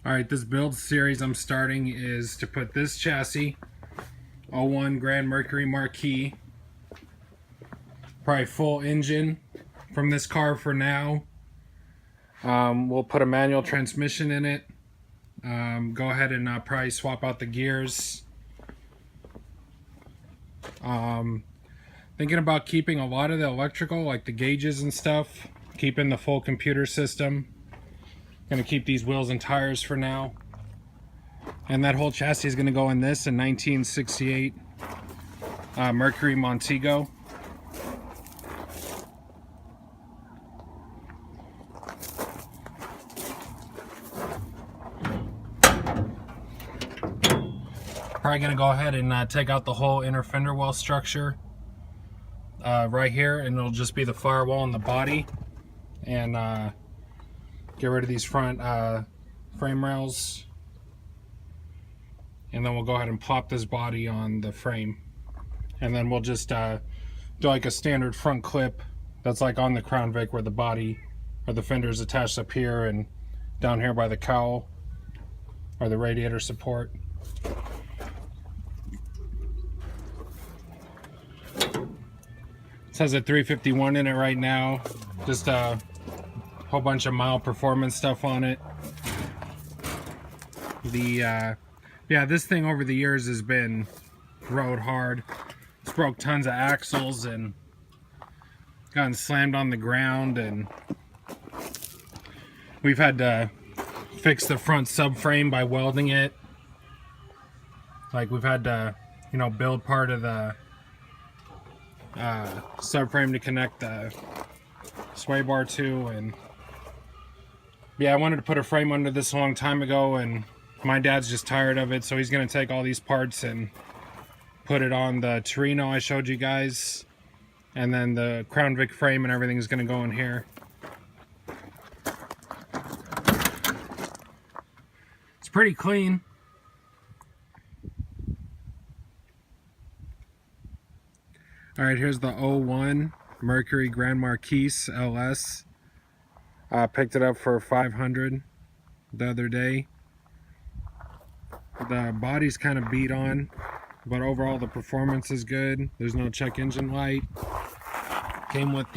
Alright, this build series I'm starting is to put this chassis, '01 Grand Mercury Marquis, probably full engine from this car for now. We'll put a manual transmission in it. Go ahead and probably swap out the gears. Thinking about keeping a lot of the electrical, like the gauges and stuff, keeping the full computer system. Gonna keep these wheels and tires for now. And that whole chassis is gonna go in this in 1968 Mercury Montego. Probably gonna go ahead and take out the whole inner fender well structure right here, and it'll just be the firewall and the body, and get rid of these front frame rails, and then we'll go ahead and plop this body on the frame, and then we'll just do like a standard front clip that's like on the Crown Vic, where the body or the fender is attached up here and down here by the cowl or the radiator support. It has a 351 in it right now, just a whole bunch of mild performance stuff on it. Yeah, this thing over the years has been rode hard. It's broke tons of axles and gotten slammed on the ground, and we've had to fix the front subframe by welding it. Like, we've had to, you know, build part of the subframe to connect the sway bar to. And yeah, I wanted to put a frame under this a long time ago, and my dad's just tired of it, so he's gonna take all these parts and put it on the Torino I showed you guys, and then the Crown Vic frame and everything is gonna go in here. It's pretty clean. Alright, here's the '01 Mercury Grand Marquis LS. Picked it up for $500 the other day. The body's kind of beat on, but overall the performance is good. There's no check engine light. Came with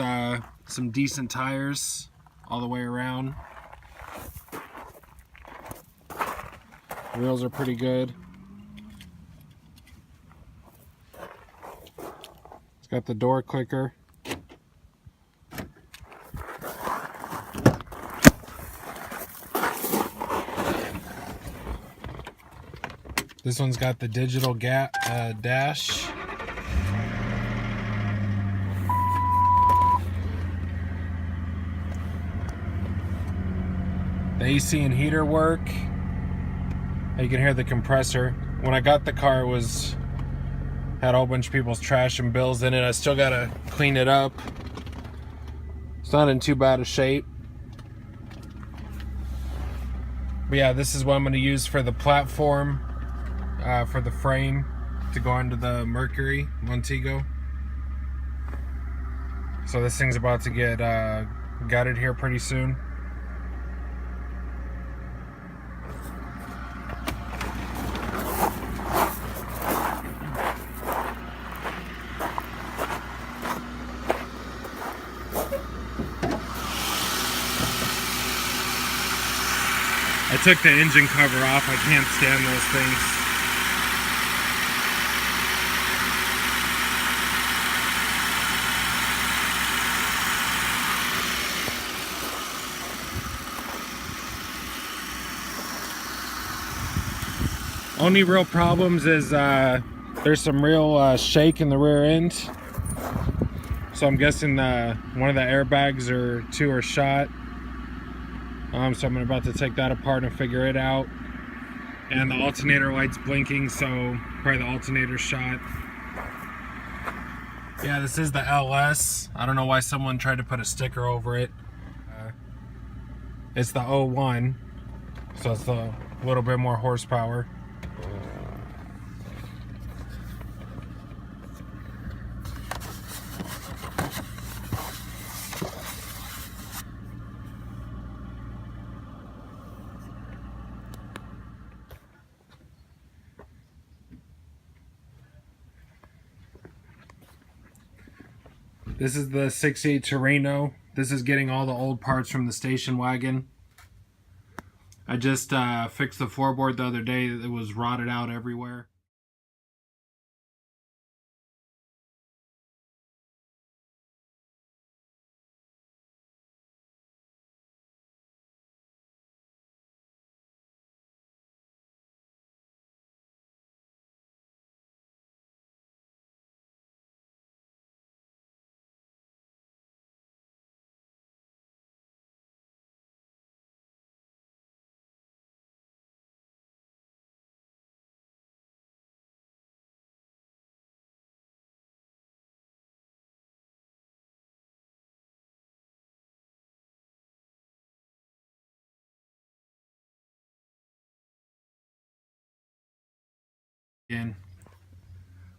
some decent tires all the way around. Wheels are pretty good. Got the door clicker. This one's got the digital dash. The AC and heater work. You can hear the compressor. When I got the car, it had a whole bunch of people's trash and bills in it. I still gotta clean it up. It's not in too bad a shape. But yeah, this is what I'm gonna use for the platform, for the frame to go into the Mercury Montego. So this thing's about to get gutted here pretty soon. I took the engine cover off. I can't stand those things. Only real problems is there's some real shake in the rear end. So I'm guessing one of the airbags or two are shot. So I'm about to take that apart and figure it out. And the alternator light's blinking, so probably the alternator's shot. Yeah, this is the LS. I don't know why someone tried to put a sticker over it. It's the '01, so it's a little bit more horsepower. This is the 68 Torino. This is getting all the old parts from the station wagon. I just fixed the floorboard the other day. It was rotted out everywhere. Again.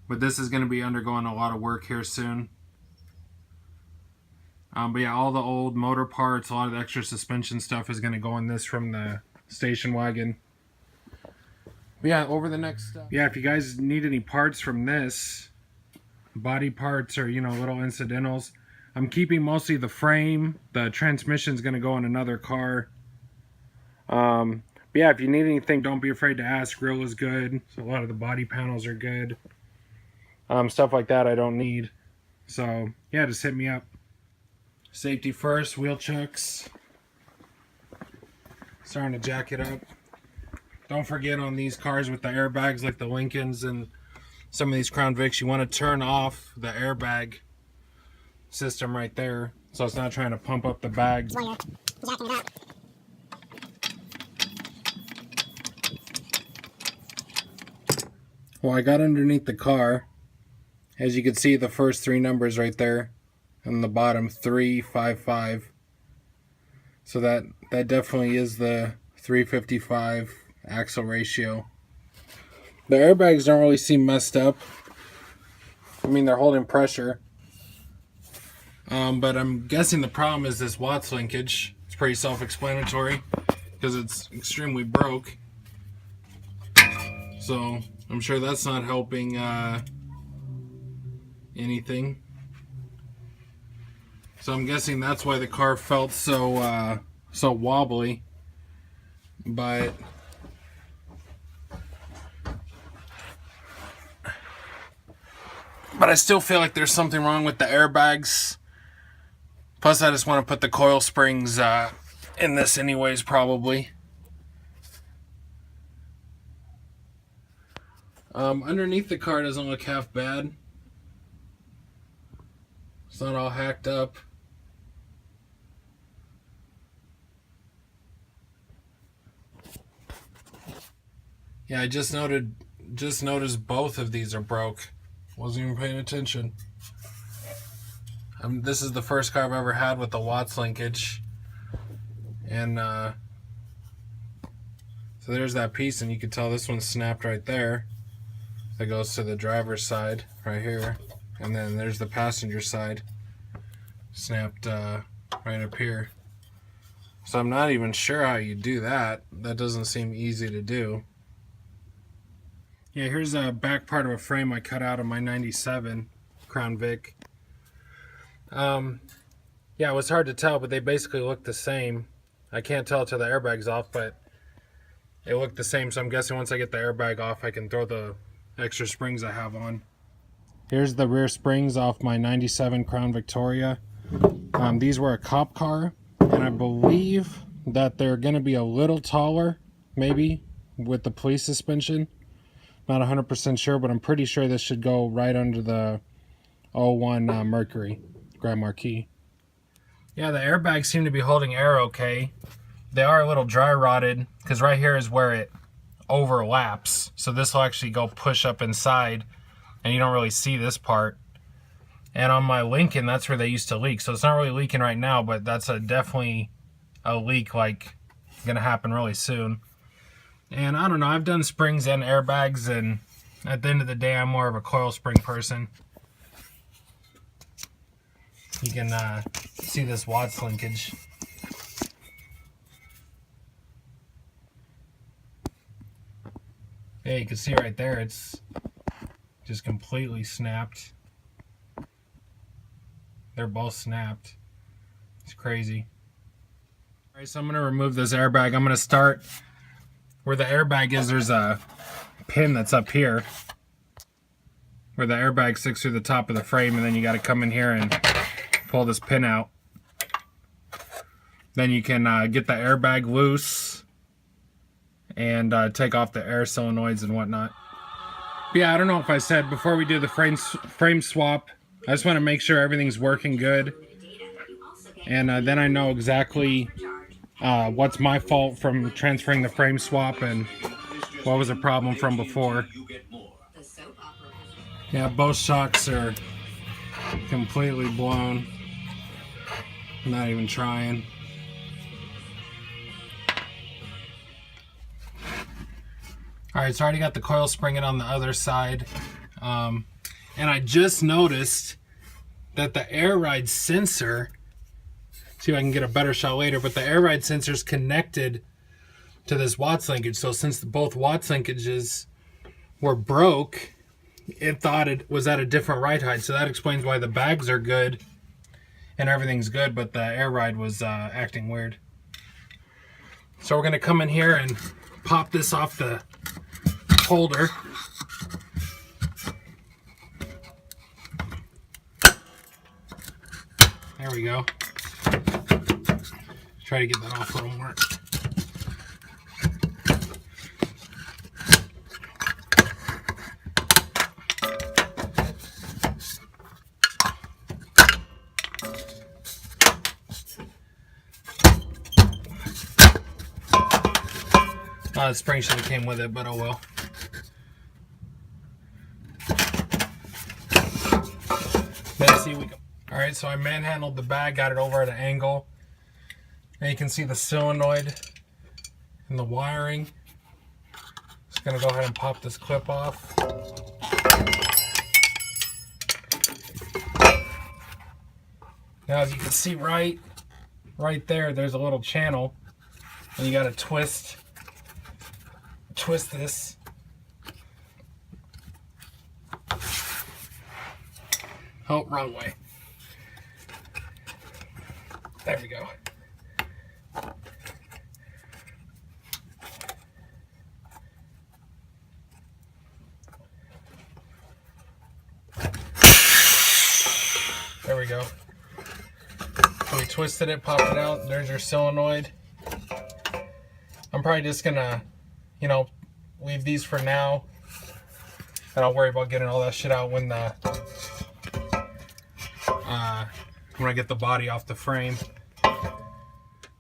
But this is going to be undergoing a lot of work here soon. But yeah, all the old motor parts, a lot of the extra suspension stuff is going to go in this from the station wagon. But yeah, over the next... yeah, if you guys need any parts from this, body parts or, you know, little incidentals, I'm keeping mostly the frame. The transmission's going to go in another car. But yeah, if you need anything, don't be afraid to ask. Grill is good. So a lot of the body panels are good. Stuff like that I don't need. So yeah, just hit me up. Safety first, wheel checks. Starting to jack it up. Don't forget on these cars with the airbags like the Lincolns and some of these Crown Vics, you want to turn off the airbag system right there so it's not trying to pump up the bag. While you're jacking it up. Well, I got underneath the car. As you can see, the first three numbers right there on the bottom, 355. So that definitely is the 355 axle ratio. The airbags don't really seem messed up. I mean, they're holding pressure. But I'm guessing the problem is this Watts linkage. It's pretty self-explanatory because it's extremely broke. So I'm sure that's not helping anything. So I'm guessing that's why the car felt so wobbly. But I still feel like there's something wrong with the airbags. Plus, I just want to put the coil springs in this anyways, probably. Underneath the car doesn't look half bad. It's not all hacked up. Yeah, I just noticed both of these are broke. Wasn't even paying attention. This is the first car I've ever had with the Watts linkage. And so there's that piece, and you can tell this one's snapped right there. That goes to the driver's side right here. And then there's the passenger side. Snapped right up here. So I'm not even sure how you do that. That doesn't seem easy to do. Yeah, here's a back part of a frame I cut out of my 97 Crown Vic. Yeah, it was hard to tell, but they basically look the same. I can't tell till the airbag's off, but it looked the same. So I'm guessing once I get the airbag off, I can throw the extra springs I have on. Here's the rear springs off my 97 Crown Victoria. These were a cop car, and I believe that they're going to be a little taller, maybe, with the police suspension. Not 100% sure, but I'm pretty sure this should go right under the Ep.1 Mercury Grand Marquis. Yeah, the airbags seem to be holding air okay. They are a little dry rotted, because right here is where it overlaps. So this will actually go push up inside, and you don't really see this part. And on my Lincoln, that's where they used to leak. So it's not really leaking right now, but that's definitely a leak, like, gonna happen really soon. And I don't know, I've done springs and airbags, and at the end of the day, I'm more of a coil spring person. You can see this Watts linkage. Yeah, you can see right there, it's just completely snapped. they're both snapped. It's crazy. All right, so I'm going to remove this airbag. I'm going to start where the airbag is. There's a pin that's up here where the airbag sticks through the top of the frame, and then you got to come in here and pull this pin out. Then you can get the airbag loose and take off the air solenoids and whatnot. But yeah, I don't know if I said before we do the frame swap, I just want to make sure everything's working good. And then I know exactly what's my fault from transferring the frame swap and what was a problem from before. Yeah, both shocks are completely blown. I'm not even trying. Alright, so I already got the coil spring in on the other side. And I just noticed that the air ride sensor, see if I can get a better shot later, but the air ride sensor is connected to this Watts linkage. So since both Watts linkages were broke, it thought it was at a different ride height. So that explains why the bags are good and everything's good, but the air ride was acting weird. So we're going to come in here and pop this off the holder. There we go. Try to get that off a little more. The spring should have came with it, but oh well. Let's see. Alright, so I manhandled the bag, got it over at an angle. Now you can see the solenoid and the wiring. Just gonna go ahead and pop this clip off. Now as you can see right there, there's a little channel, and you gotta twist this. Oh, wrong way. There we go. There we go. So we twisted it, popped it out. There's your solenoid. I'm probably just gonna, you know, leave these for now, and I'll worry about getting all that shit out when I get the body off the frame.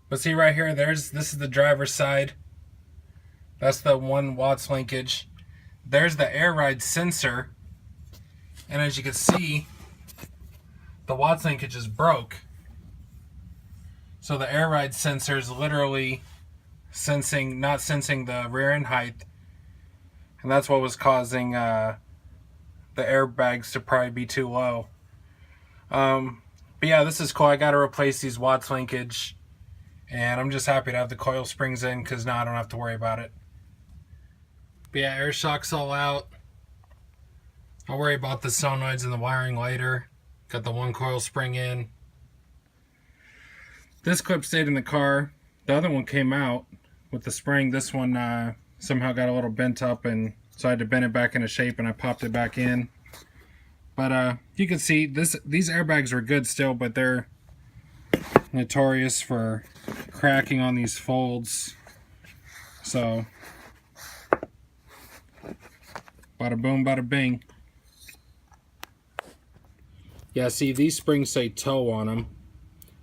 But see right here, this is the driver's side. That's the 1 Watts linkage. There's the air ride sensor, and as you can see, the Watts linkage is broke. So the air ride sensor is literally not sensing the rear end height, and that's what was causing the airbags to probably be too low. But yeah, this is cool. I got to replace these Watts linkage, and I'm just happy to have the coil springs in because now I don't have to worry about it. But yeah, air shock's all out. I'll worry about the solenoids and the wiring later. Got the 1 coil spring in. This clip stayed in the car. The other one came out with the spring. This one somehow got a little bent up, and so I had to bend it back into shape, and I popped it back in. But you can see these airbags are good still, but they're notorious for cracking on these folds. So bada boom, bada bing. Yeah, see, these springs say tow on them,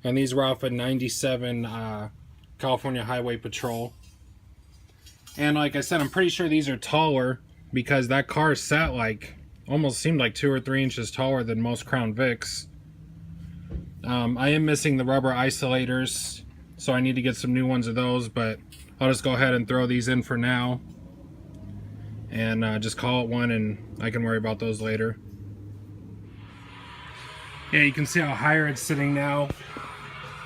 and these were off a 97 California Highway Patrol. And like I said, I'm pretty sure these are taller because that car sat like, almost seemed like 2 or 3 inches taller than most Crown Vics. I am missing the rubber isolators, so I need to get some new ones of those, but I'll just go ahead and throw these in for now and just call it one, and I can worry about those later. Yeah, you can see how higher it's sitting now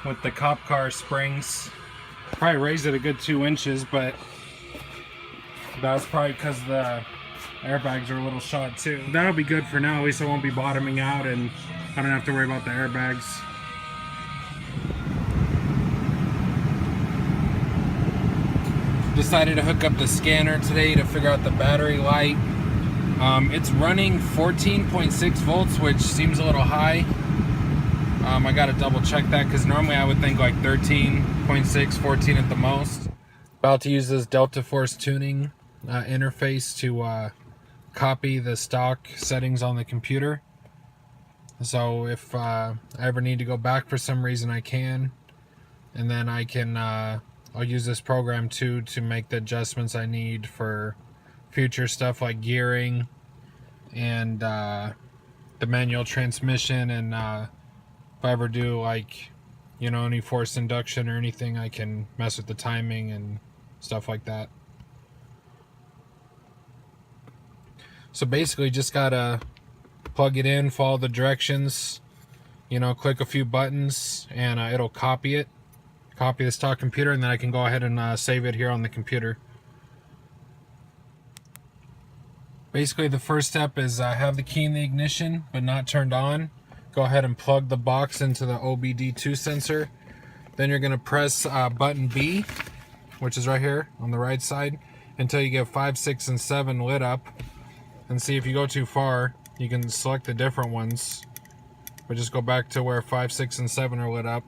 with the cop car springs. Probably raised it a good 2 inches, but that's probably because the airbags are a little shot too. That'll be good for now. At least I won't be bottoming out and I don't have to worry about the airbags. Decided to hook up the scanner today to figure out the battery light. It's running 14.6 volts, which seems a little high. I gotta double check that because normally I would think like 13.6, 14 at the most. About to use this Delta Force tuning interface to copy the stock settings on the computer. So if I ever need to go back for some reason, I can. And then I can, I'll use this program too to make the adjustments I need for future stuff like gearing and the manual transmission, and if I ever do like, you know, any forced induction or anything, I can mess with the timing and stuff like that. So basically just gotta plug it in, follow the directions, you know, click a few buttons, and it'll copy the stock computer, and then I can go ahead and save it here on the computer. Basically the first step is have the key in the ignition but not turned on. Go ahead and plug the box into the OBD2 sensor. Then you're going to press button B, which is right here on the right side, until you get 5, 6, and 7 lit up. And see, if you go too far, you can select the different ones, but just go back to where 5, 6, and 7 are lit up.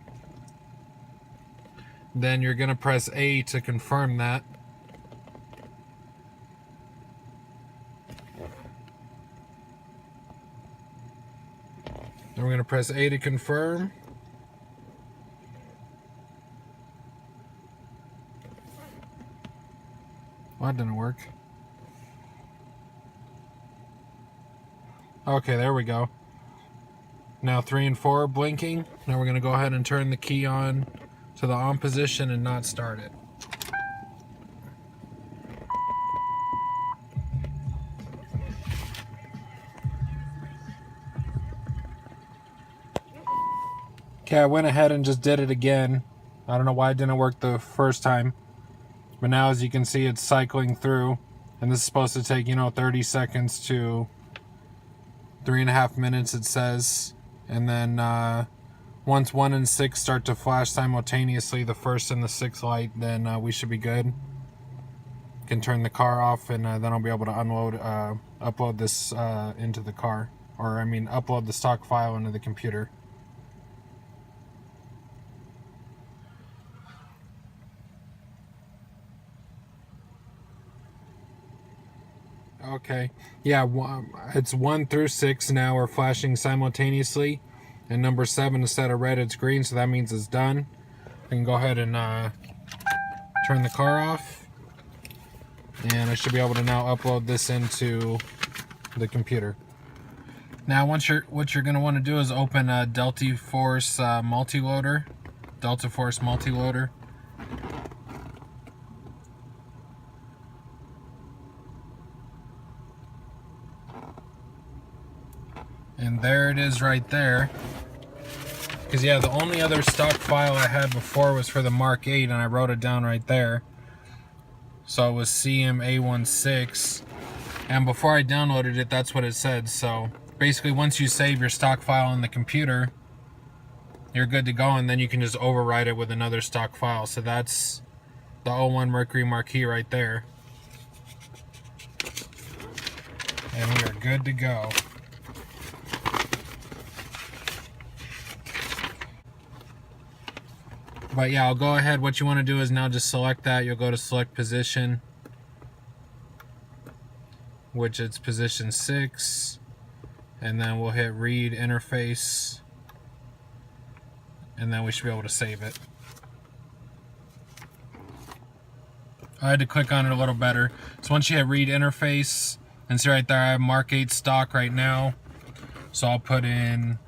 Then you're going to press A to confirm that. Then we're going to press A to confirm. Well, that didn't work. Okay, there we go. Now 3 and 4 are blinking. Now we're going to go ahead and turn the key on to the on position and not start it. Okay, I went ahead and just did it again. I don't know why it didn't work the first time. But now, as you can see, it's cycling through. And this is supposed to take, you know, 30 seconds to 3.5 minutes, it says. And then once 1 and 6 start to flash simultaneously, the 1st and the 6th light, then we should be good. Can turn the car off, and then I'll be able to unload, upload this into the car. Or, I mean, upload the stock file into the computer. Okay, yeah, it's 1 through 6 now are flashing simultaneously, and number 7, instead of red, it's green, so that means it's done. I can go ahead and turn the car off, and I should be able to now upload this into the computer. Now, what you're going to want to do is open a Delta Force multiloader. And there it is right there. Because, yeah, the only other stock file I had before was for the Mark 8, and I wrote it down right there. So it was CMA16. And before I downloaded it, that's what it said. So basically, once you save your stock file in the computer, you're good to go, and then you can just overwrite it with another stock file. So that's the 01 Mercury Marquis right there. And we are good to go. But yeah, I'll go ahead. What you want to do is now just select that. You'll go to select position, which it's position 6. And then we'll hit read interface. And then we should be able to save it. I had to click on it a little better. So once you hit read interface, and see right there, I have Mark 8 stock right now. So I'll put in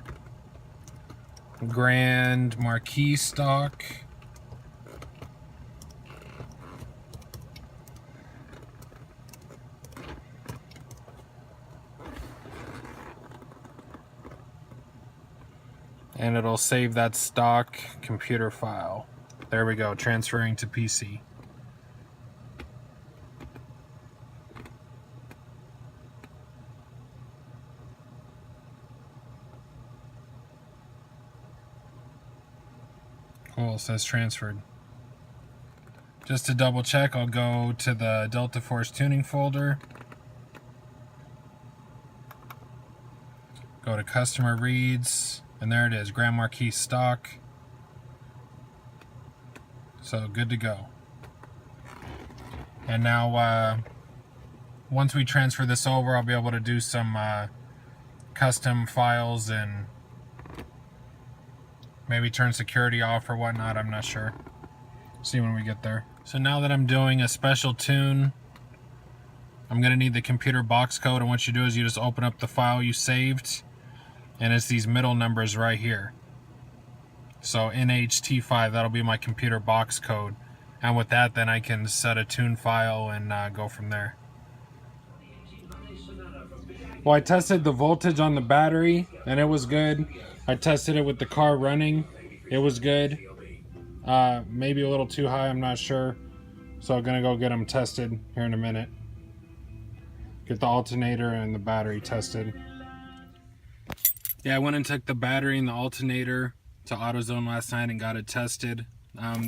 Grand Marquis stock. And it'll save that stock computer file. There we go, transferring to PC. Cool, it says transferred. Just to double check, I'll go to the Delta Force tuning folder. Go to customer reads, and there it is, Grand Marquis stock. So good to go. And now once we transfer this over, I'll be able to do some custom files and maybe turn security off or whatnot, I'm not sure. See when we get there. So now that I'm doing a special tune, I'm gonna need the computer box code, and what you do is you just open up the file you saved, and it's these middle numbers right here. So NHT5, that'll be my computer box code. And with that, then I can set a tune file and go from there. Well, I tested the voltage on the battery and it was good. I tested it with the car running. It was good. Maybe a little too high, I'm not sure. So I'm gonna go get them tested here in a minute. Get the alternator and the battery tested. Yeah, I went and took the battery and the alternator to AutoZone last night and got it tested.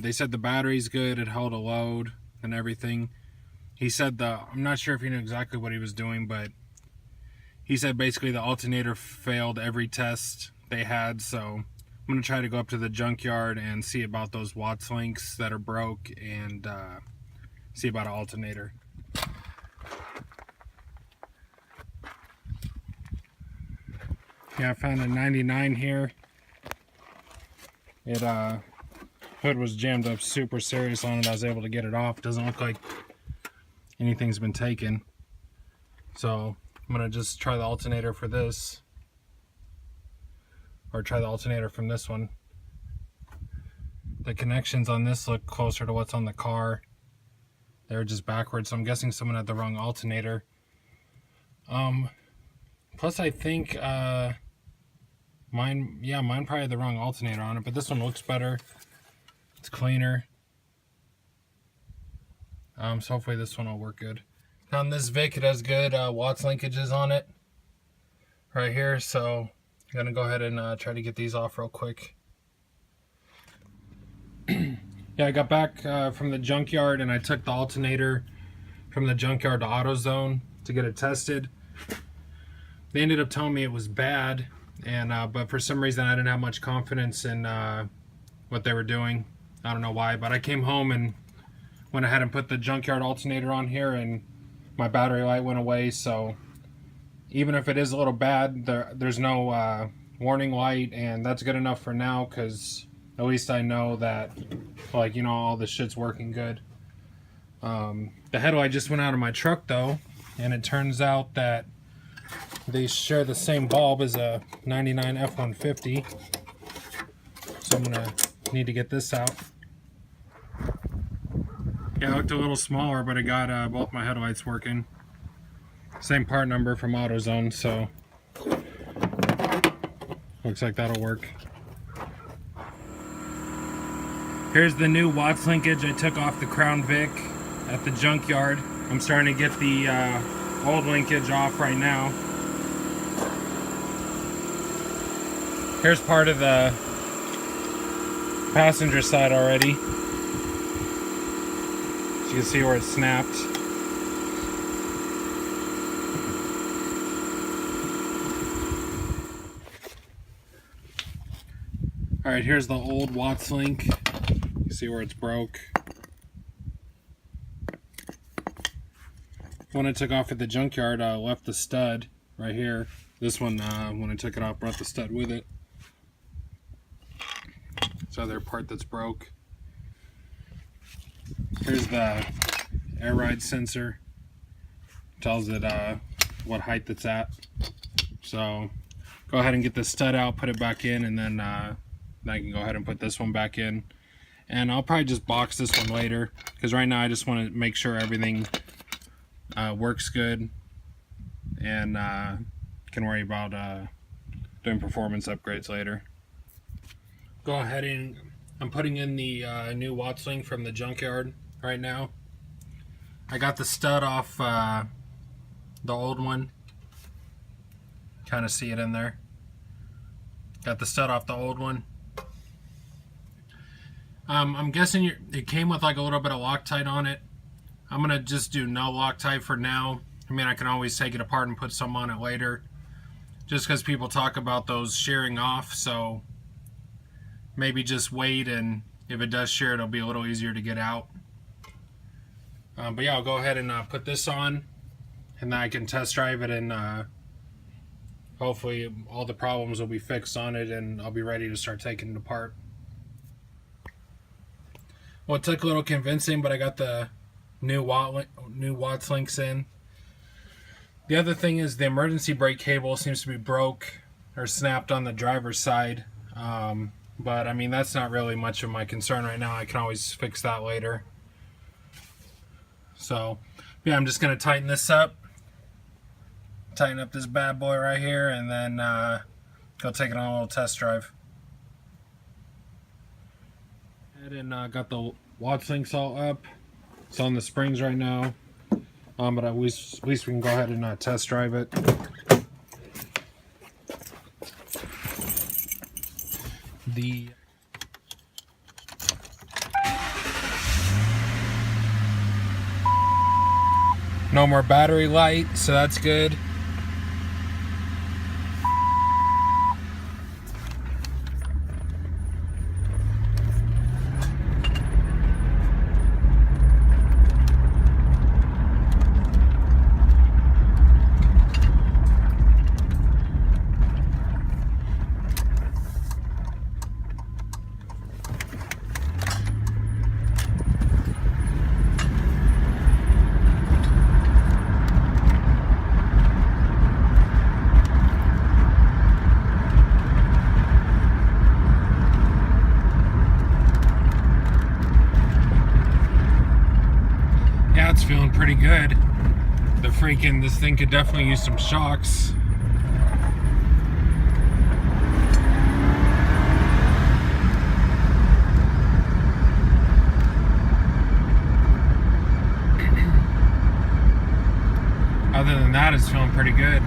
They said the battery's good, it held a load and everything. He said I'm not sure if he knew exactly what he was doing, but he said basically the alternator failed every test they had, so I'm going to try to go up to the junkyard and see about those Watts links that are broke and see about an alternator. Yeah, I found a 99 here. It hood was jammed up super serious on it. I was able to get it off. Doesn't look like anything's been taken. So I'm gonna just try the alternator for this, or try the alternator from this one. The connections on this look closer to what's on the car. They're just backwards, so I'm guessing someone had the wrong alternator. Plus I think mine probably had the wrong alternator on it, but this one looks better. It's cleaner. So hopefully this one will work good. On this Vic, it has good Watts linkages on it right here, so I'm gonna go ahead and try to get these off real quick. Yeah, I got back from the junkyard and I took the alternator from the junkyard to AutoZone to get it tested. They ended up telling me it was bad, and but for some reason I didn't have much confidence in what they were doing. I don't know why, but I came home and went ahead and put the junkyard alternator on here, and my battery light went away. So even if it is a little bad, there's no warning light, and that's good enough for now, because at least I know that, like, you know, all this shit's working good. The headlight just went out of my truck though, and it turns out that they share the same bulb as a 99 F-150. So I'm gonna need to get this out. Yeah, it looked a little smaller, but it got both my headlights working. Same part number from AutoZone, so looks like that'll work. Here's the new Watts linkage I took off the Crown Vic at the junkyard. I'm starting to get the old linkage off right now. Here's part of the passenger side already. You can see where it snapped. Alright, here's the old Watts link. You can see where it's broke. When I took off at the junkyard, I left the stud right here. This one, when I took it off, brought the stud with it. This other part that's broke. Here's the air ride sensor. Tells it what height it's at. So go ahead and get the stud out, put it back in, and then I can go ahead and put this one back in. And I'll probably just box this one later, because right now I just want to make sure everything works good, and can worry about doing performance upgrades later. Go ahead and I'm putting in the new Watts link from the junkyard right now. I got the stud off the old one. Kind of see it in there. Got the stud off the old one. I'm guessing it came with like a little bit of Loctite on it. I'm gonna just do no Loctite for now. I mean, I can always take it apart and put some on it later, just because people talk about those shearing off. So maybe just wait, and if it does shear, it'll be a little easier to get out. But yeah, I'll go ahead and put this on, and then I can test drive it, and hopefully all the problems will be fixed on it, and I'll be ready to start taking it apart. Well, it took a little convincing, but I got the new Watts links in. The other thing is the emergency brake cable seems to be broke or snapped on the driver's side. But I mean, that's not really much of my concern right now. I can always fix that later. So yeah, I'm just going to tighten this up. Tighten up this bad boy right here, and then go take it on a little test drive. And got the Watts links all up. It's on the springs right now, but at least we can go ahead and test drive it. No more battery light, so that's good. It's feeling pretty good. This thing could definitely use some shocks. Other than that, it's feeling pretty good.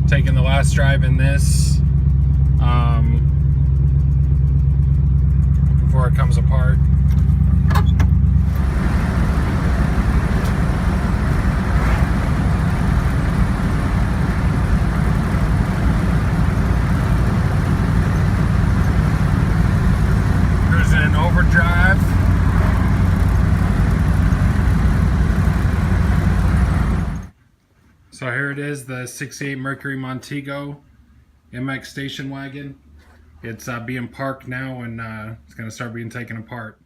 Taking the last drive in this before it comes apart. Overdrive. So here it is, the 68 Mercury Montego MX station wagon. It's being parked now, and it's going to start being taken apart.